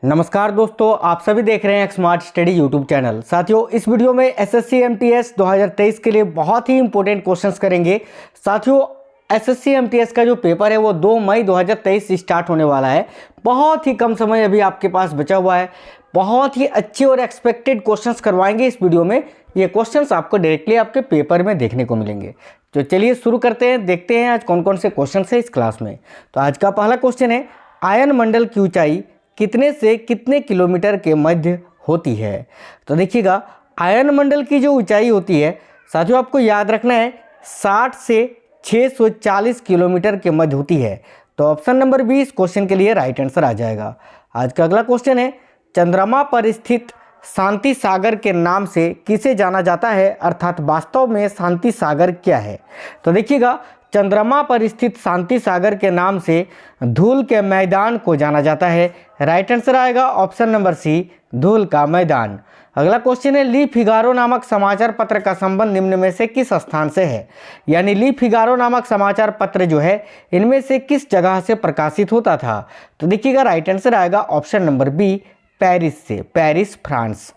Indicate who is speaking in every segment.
Speaker 1: नमस्कार दोस्तों, आप सभी देख रहे हैं स्मार्ट स्टडी यूट्यूब चैनल। साथियों, इस वीडियो में एसएससी एमटीएस 2023 के लिए बहुत ही इंपॉर्टेंट क्वेश्चंस करेंगे। साथियों, एसएससी एमटीएस का जो पेपर है वो 2 मई 2023 से स्टार्ट होने वाला है। बहुत ही कम समय अभी आपके पास बचा हुआ है। बहुत ही अच्छे और एक्सपेक्टेड क्वेश्चंस करवाएंगे इस वीडियो में। ये क्वेश्चंस आपको डायरेक्टली आपके पेपर में देखने को मिलेंगे। तो चलिए शुरू करते हैं, देखते हैं आज कौन कौन से क्वेश्चन है इस क्लास में। तो आज का पहला क्वेश्चन है, आयन मंडल की ऊंचाई कितने से कितने किलोमीटर के मध्य होती है। तो देखिएगा, आयन मंडल की जो ऊंचाई होती है साथियों, आपको याद रखना है 60 से 640 किलोमीटर के मध्य होती है। तो ऑप्शन नंबर बी इस क्वेश्चन के लिए राइट आंसर आ जाएगा। आज का अगला क्वेश्चन है, चंद्रमा पर स्थित शांति सागर के नाम से किसे जाना जाता है, अर्थात वास्तव में शांति सागर क्या है। तो देखिएगा, चंद्रमा पर स्थित शांति सागर के नाम से धूल के मैदान को जाना जाता है। राइट आंसर आएगा ऑप्शन नंबर सी, धूल का मैदान। अगला क्वेश्चन है, ली फिगारो नामक समाचार पत्र का संबंध निम्न में से किस स्थान से है। यानी ली फिगारो नामक समाचार पत्र जो है इनमें से किस जगह से प्रकाशित होता था। तो देखिएगा, राइट आंसर आएगा ऑप्शन नंबर बी, पेरिस से, पेरिस फ्रांस।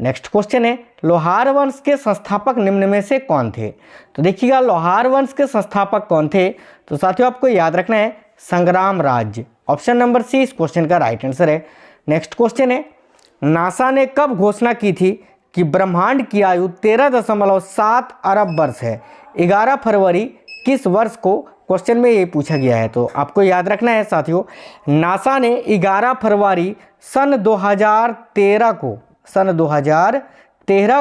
Speaker 1: नेक्स्ट क्वेश्चन है, लोहार वंश के संस्थापक निम्न में से कौन थे। तो देखिएगा, लोहार वंश के संस्थापक कौन थे। तो साथियों, आपको याद रखना है संग्राम राज्य। ऑप्शन नंबर सी इस क्वेश्चन का राइट आंसर है। नेक्स्ट क्वेश्चन है, नासा ने कब घोषणा की थी कि ब्रह्मांड की आयु 13.7 अरब वर्ष है। 11 फरवरी किस वर्ष को क्वेश्चन में ये पूछा गया है। तो आपको याद रखना है साथियों, नासा ने 11 फरवरी सन 2013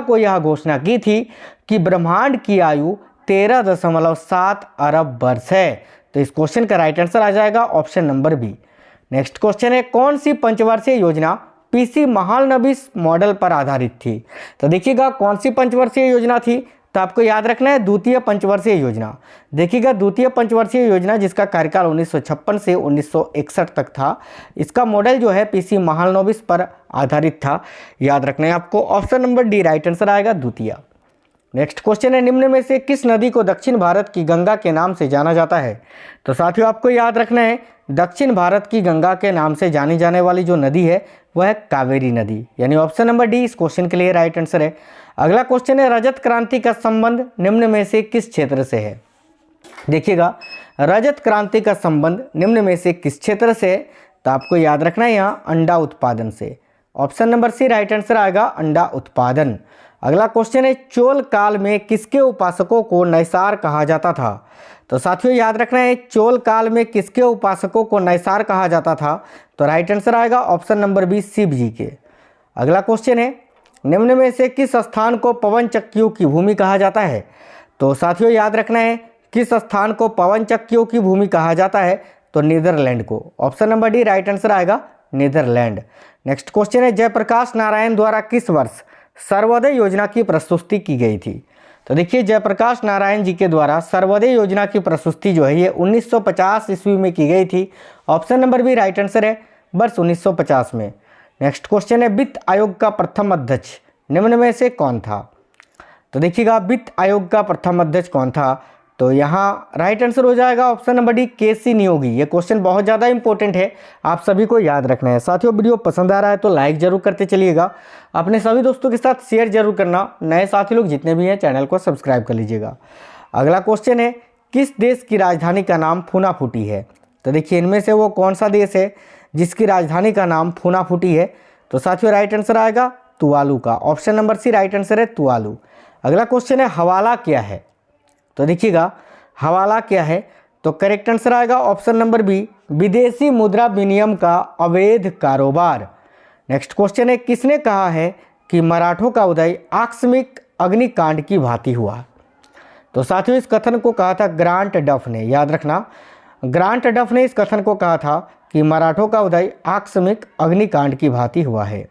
Speaker 1: को यह घोषणा की थी कि ब्रह्मांड की आयु 13.7 अरब वर्ष है। तो इस क्वेश्चन का राइट आंसर आ जाएगा option number B. Next question है, कौन सी पंचवर्षीय योजना पीसी महालनोबिस मॉडल पर आधारित थी। तो देखिएगा, कौन सी पंचवर्षीय योजना थी। तो आपको याद रखना है द्वितीय पंचवर्षीय योजना। देखिएगा, द्वितीय पंचवर्षीय योजना जिसका कार्यकाल 1956 से 1961 तक था, इसका मॉडल जो है पीसी महालनोबिस पर आधारित था। याद रखना है आपको, option number D right answer आएगा, द्वितीय। नेक्स्ट क्वेश्चन है, निम्न में से किस नदी को दक्षिण भारत की गंगा के नाम से जाना जाता है। तो साथियों, आपको याद रखना है दक्षिण भारत की गंगा के नाम से जानी जाने वाली जो नदी है वह है कावेरी नदी। यानी ऑप्शन नंबर डी इस क्वेश्चन के लिए राइट आंसर है। अगला क्वेश्चन है, रजत क्रांति का संबंध निम्न में से किस क्षेत्र से है। देखिएगा, रजत क्रांति का संबंध निम्न में से किस क्षेत्र से है। तो आपको याद रखना है यहाँ अंडा उत्पादन से। Option number C right answer आएगा, अंडा उत्पादन। अगला क्वेश्चन है, चोल काल में किसके उपासकों को नैसार कहा जाता था। तो साथियों, याद रखना है चोल काल में किसके उपासकों को नैसार कहा जाता था। तो राइट आंसर आएगा ऑप्शन नंबर बी, शिव जी के। अगला क्वेश्चन है, निम्न में से किस स्थान को पवन चक्कियों की भूमि कहा जाता है। तो साथियों, याद रखना है किस स्थान को पवन चक्कियों की भूमि कहा जाता है। तो नीदरलैंड को। Option number D right answer आएगा, नीदरलैंड। नेक्स्ट क्वेश्चन है, जयप्रकाश नारायण द्वारा किस वर्ष सर्वोदय योजना की प्रस्तुति की गई थी। तो देखिए, जयप्रकाश नारायण जी के द्वारा सर्वोदय योजना की प्रस्तुति जो है ये 1950 ईस्वी में की गई थी। Option number B right answer है, वर्ष 1950 में। नेक्स्ट क्वेश्चन है, वित्त आयोग का प्रथम अध्यक्ष निम्न में से कौन था। तो देखिएगा, वित्त आयोग का प्रथम अध्यक्ष कौन था। तो यहाँ राइट आंसर हो जाएगा ऑप्शन नंबर डी, केसी नियोगी। ये क्वेश्चन बहुत ज़्यादा इंपॉर्टेंट है, आप सभी को याद रखना है। साथियों, वीडियो पसंद आ रहा है तो लाइक जरूर करते चलिएगा, अपने सभी दोस्तों के साथ शेयर जरूर करना। नए साथी लोग जितने भी हैं चैनल को सब्सक्राइब कर लीजिएगा। अगला क्वेश्चन है, किस देश की राजधानी का नाम फूनाफूटी है। तो देखिए, इनमें से वो कौन सा देश है जिसकी राजधानी का नाम फूनाफूटी है। तो साथियों, राइट आंसर आएगा तुवालू का। Option number C right answer है, तुवालू। अगला क्वेश्चन है, हवाला क्या है। तो देखिएगा, हवाला क्या है। तो करेक्ट आंसर आएगा ऑप्शन नंबर बी, विदेशी मुद्रा विनिमय का अवैध कारोबार। नेक्स्ट क्वेश्चन है, किसने कहा है कि मराठों का उदय आकस्मिक अग्निकांड की भांति हुआ। तो साथियों, इस कथन को कहा था ग्रांट डफ ने। याद रखना, ग्रांट डफ ने इस कथन को कहा था कि मराठों का उदय आकस्मिक अग्निकांड की भांति हुआ है।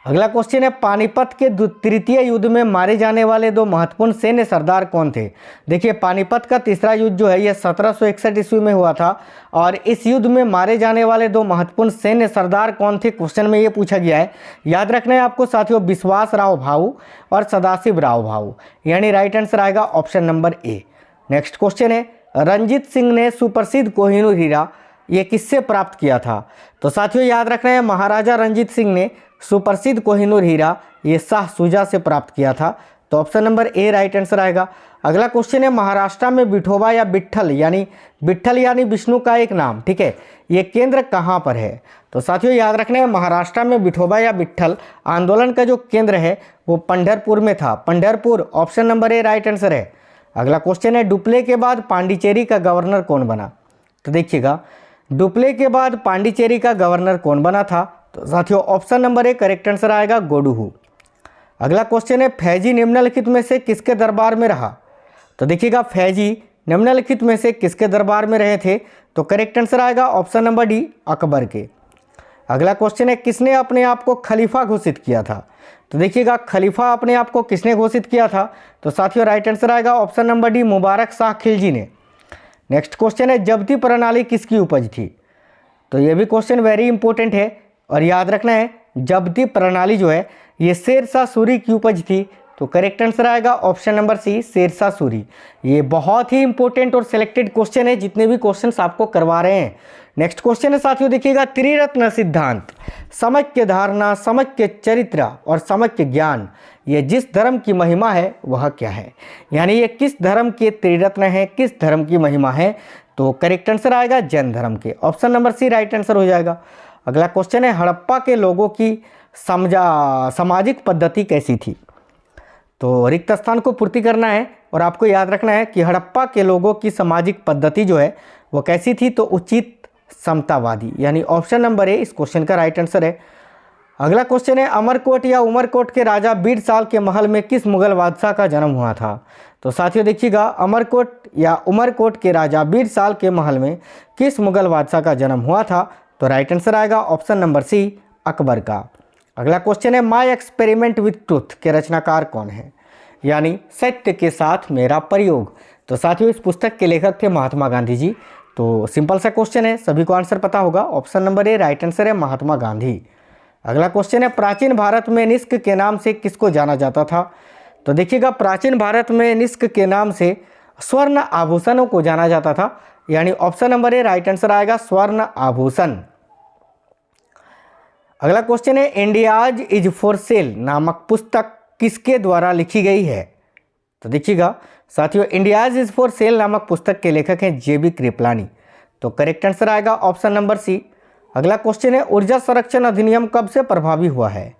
Speaker 1: अगला क्वेश्चन है, पानीपत के तृतीय युद्ध में मारे जाने वाले 2 महत्वपूर्ण सैन्य सरदार कौन थे। देखिए, पानीपत का तीसरा युद्ध जो है यह 1761 ईस्वी में हुआ था और इस युद्ध में मारे जाने वाले 2 महत्वपूर्ण सैन्य सरदार कौन थे, क्वेश्चन में ये पूछा गया है। याद रखना है आपको साथियों, विश्वास राव भाऊ और सदाशिव राव भाऊ। यानी राइट आंसर आएगा option number A. Next question है, रंजीत सिंह ने सुप्रसिद्ध कोहिनूर हीरा ये किससे प्राप्त किया था? तो साथियों याद रखना है महाराजा रंजीत सिंह ने सुप्रसिद्ध कोहिनूर हीरा ये शाह शुजा से प्राप्त किया था। तो option number A right answer आएगा। अगला क्वेश्चन है महाराष्ट्र में विठोबा या विट्ठल यानी विष्णु का एक नाम, ठीक है, ये केंद्र कहाँ पर है? तो साथियों याद रखना है महाराष्ट्र में विठोबा या विट्ठल आंदोलन का जो केंद्र है वो पंढरपुर में था। Pandharpur option number A right answer है। अगला क्वेश्चन है डुप्ले के बाद पांडिचेरी का गवर्नर कौन बना? तो देखिएगा डुप्ले के बाद पांडिचेरी का गवर्नर कौन बना था? तो साथियों option number A correct answer आएगा गोडुहू। अगला क्वेश्चन है फैजी निम्नलिखित में से किसके दरबार में रहा? तो देखिएगा फैजी निम्नलिखित में से किसके दरबार में रहे थे? तो करेक्ट आंसर आएगा ऑप्शन नंबर डी अकबर के। अगला क्वेश्चन है किसने अपने आप को खलीफा घोषित किया था? तो देखिएगा खलीफा अपने आप को किसने घोषित किया था? तो साथियों राइट आंसर आएगा option number D Mubarak Shah Khilji ने। नेक्स्ट क्वेश्चन है जब्ती प्रणाली किसकी उपज थी? तो ये भी क्वेश्चन वेरी इंपॉर्टेंट है और याद रखना है जब्ती प्रणाली जो है ये शेरशाह सूरी की उपज थी। तो करेक्ट आंसर आएगा option number C Sher Shah Suri. ये बहुत ही इंपॉर्टेंट और सिलेक्टेड क्वेश्चन है जितने भी क्वेश्चंस आपको करवा रहे हैं। नेक्स्ट क्वेश्चन है साथियों देखिएगा त्रिरत्न सिद्धांत समक्य धारणा, समक्य चरित्र और समक्य ज्ञान ये जिस धर्म की महिमा है वह क्या है? यानी ये किस धर्म के त्रिरत्न है, किस धर्म की महिमा है? तो करेक्ट आंसर आएगा जैन धर्म के। Option number C right answer हो जाएगा। अगला क्वेश्चन है हड़प्पा के लोगों की सामाजिक पद्धति कैसी थी? तो रिक्त स्थान को पूर्ति करना है और आपको याद रखना है कि हड़प्पा के लोगों की सामाजिक पद्धति जो है वो कैसी थी? तो उचित समतावादी, यानी ऑप्शन नंबर ए इस क्वेश्चन का राइट आंसर है। अगला क्वेश्चन है अमरकोट या उमरकोट के राजा बीरसाल के महल में किस मुगल बादशाह का जन्म हुआ था? तो साथियों देखिएगा अमरकोट या उमरकोट के राजा बीरसाल के महल में किस मुगल बादशाह का जन्म हुआ था? तो राइट आंसर आएगा ऑप्शन नंबर सी अकबर का। अगला क्वेश्चन है माय एक्सपेरिमेंट विथ ट्रूथ के रचनाकार कौन है? यानी सत्य के साथ मेरा प्रयोग। तो साथियों इस पुस्तक के लेखक थे महात्मा गांधी जी। तो सिंपल सा क्वेश्चन है, सभी को आंसर पता होगा। Option number A right answer है महात्मा गांधी। अगला क्वेश्चन है प्राचीन भारत में निष्क के नाम से किसको जाना जाता था? तो देखिएगा प्राचीन भारत में निष्क के नाम से स्वर्ण आभूषणों को जाना जाता था, यानी option number A right answer आएगा स्वर्ण आभूषण। अगला क्वेश्चन है इंडियाज इज फॉर सेल नामक पुस्तक किसके द्वारा लिखी गई है? तो देखिएगा साथियों इंडियाज इज फॉर सेल नामक पुस्तक के लेखक हैं जेबी कृपलानी। तो करेक्ट आंसर आएगा ऑप्शन नंबर सी। अगला क्वेश्चन है ऊर्जा संरक्षण अधिनियम कब से प्रभावी हुआ है?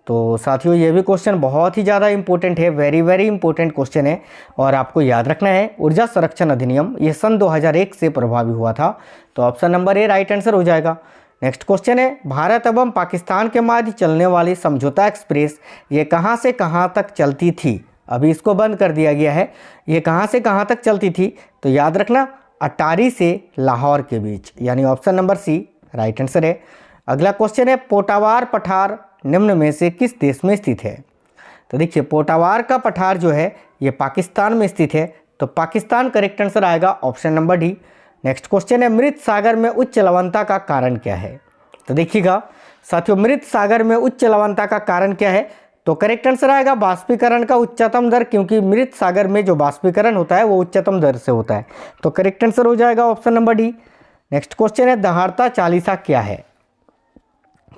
Speaker 1: तो साथियों ये भी क्वेश्चन बहुत ही ज़्यादा इंपॉर्टेंट है, वेरी वेरी इंपॉर्टेंट क्वेश्चन है और आपको याद रखना है ऊर्जा संरक्षण अधिनियम ये सन 2001 से प्रभावी हुआ था। तो option number A right answer हो जाएगा। नेक्स्ट क्वेश्चन है भारत एवं पाकिस्तान के मध्य चलने वाली समझौता एक्सप्रेस ये कहाँ से कहाँ तक चलती थी? अभी इसको बंद कर दिया गया है। ये कहाँ से कहाँ तक चलती थी? तो याद रखना अटारी से लाहौर के बीच, यानी option number C right answer है। अगला क्वेश्चन है पोटावार पठार निम्न में से किस देश में स्थित है? तो देखिए पोटावार का पठार जो है ये पाकिस्तान में स्थित है। तो पाकिस्तान करेक्ट आंसर आएगा option number D. Next question है मृत सागर में उच्च लवणता का कारण क्या है? तो देखिएगा साथियों मृत सागर में उच्च लवणता का कारण क्या है? तो करेक्ट आंसर आएगा बाष्पीकरण का उच्चतम दर, क्योंकि मृत सागर में जो बाष्पीकरण होता है वो उच्चतम दर से होता है। तो करेक्ट आंसर हो जाएगा option number D. Next question है दहाड़ता चालीसा क्या है?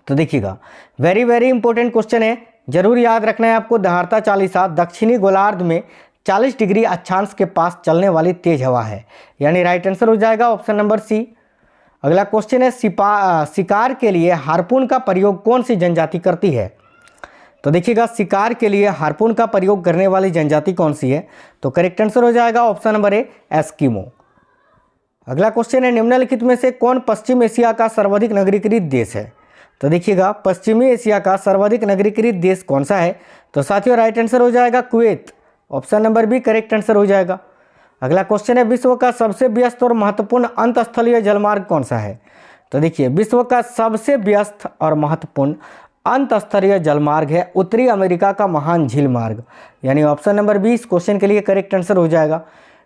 Speaker 1: तो देखिएगा वेरी वेरी इंपॉर्टेंट क्वेश्चन है, जरूर याद रखना है आपको। दहाड़ता चालीसा दक्षिणी गोलार्ध में 40 डिग्री अक्षांश के पास चलने वाली तेज हवा है, यानी राइट आंसर हो जाएगा ऑप्शन नंबर सी। अगला क्वेश्चन है शिकार के लिए हार्पून का प्रयोग कौन सी जनजाति करती है? तो देखिएगा शिकार के लिए हार्पून का प्रयोग करने वाली जनजाति कौन सी है? तो करेक्ट आंसर हो जाएगा ऑप्शन नंबर ए एस्किमो। अगला क्वेश्चन है निम्नलिखित में से कौन पश्चिम एशिया का सर्वाधिक नगरीकृत देश है? तो देखिएगा पश्चिमी एशिया का सर्वाधिक नगरीकृत देश कौन सा है? तो साथियों राइट आंसर हो जाएगा Kuwait. Option number B correct answer हो जाएगा। अगला क्वेश्चन है विश्व का सबसे व्यस्त और महत्वपूर्ण अंतस्थलीय जलमार्ग कौन सा है? तो देखिए विश्व का सबसे व्यस्त और महत्वपूर्ण अंतस्तरीय जलमार्ग है उत्तरी अमेरिका का महान झील मार्ग, यानी ऑप्शन नंबर बी इस क्वेश्चन के लिए करेक्ट आंसर हो जाएगा।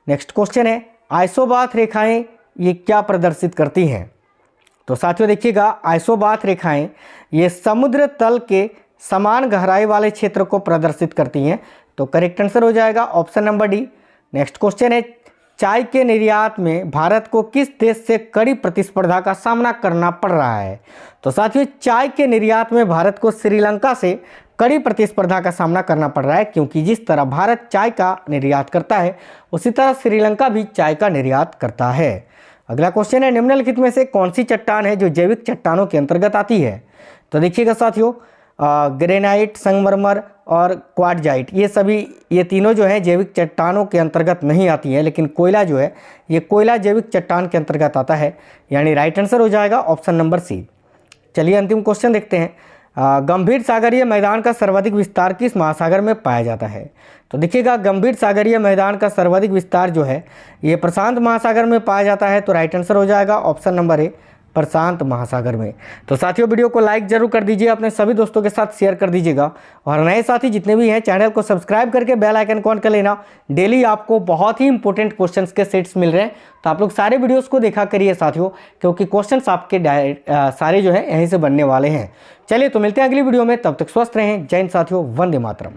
Speaker 1: नेक्स्ट क्वेश्चन है आइसोबाथ रेखाएं ये क्या प्रदर्शित करती हैं? तो साथियों देखिएगा आइसोबाथ रेखाएं ये समुद्र तल के समान गहराई वाले क्षेत्र को प्रदर्शित करती हैं। तो करेक्ट आंसर हो जाएगा option number D. Next question है चाय के निर्यात में भारत को किस देश से कड़ी प्रतिस्पर्धा का सामना करना पड़ रहा है? तो साथियों, चाय के निर्यात में भारत को श्रीलंका से कड़ी प्रतिस्पर्धा का सामना करना पड़ रहा है, क्योंकि जिस तरह भारत चाय का निर्यात करता है उसी तरह श्रीलंका भी चाय का निर्यात करता है। अगला क्वेश्चन है, निम्नलिखित में से कौन सी चट्टान है जो जैविक चट्टानों के अंतर्गत आती है? तो देखिएगा साथियों, ग्रेनाइट, संगमरमर और क्वार्टजाइट, ये तीनों जो है जैविक चट्टानों के अंतर्गत नहीं आती है, लेकिन कोयला जो है ये कोयला जैविक चट्टान के अंतर्गत आता है, यानी राइट आंसर हो जाएगा ऑप्शन नंबर सी। चलिए अंतिम क्वेश्चन देखते हैं। गंभीर सागरीय मैदान का सर्वाधिक विस्तार किस महासागर में पाया जाता है? तो देखिएगा, गंभीर सागरीय मैदान का सर्वाधिक विस्तार जो है ये प्रशांत महासागर में पाया जाता है, तो राइट आंसर हो जाएगा ऑप्शन नंबर ए, प्रशांत महासागर में। तो साथियों, वीडियो को लाइक जरूर कर दीजिए, अपने सभी दोस्तों के साथ शेयर कर दीजिएगा, और नए साथी जितने भी हैं चैनल को सब्सक्राइब करके बेल आइकन को ऑन कर लेना। डेली आपको बहुत ही इंपॉर्टेंट क्वेश्चंस के सेट्स मिल रहे हैं, तो आप लोग सारे वीडियोस को देखा करिए साथियों, क्योंकि क्वेश्चंस आपके सारे जो है यहीं से बनने वाले हैं। चलिए तो मिलते हैं अगली वीडियो में, तब तक स्वस्थ रहें। जय हिंद साथियों, वंदे मातरम।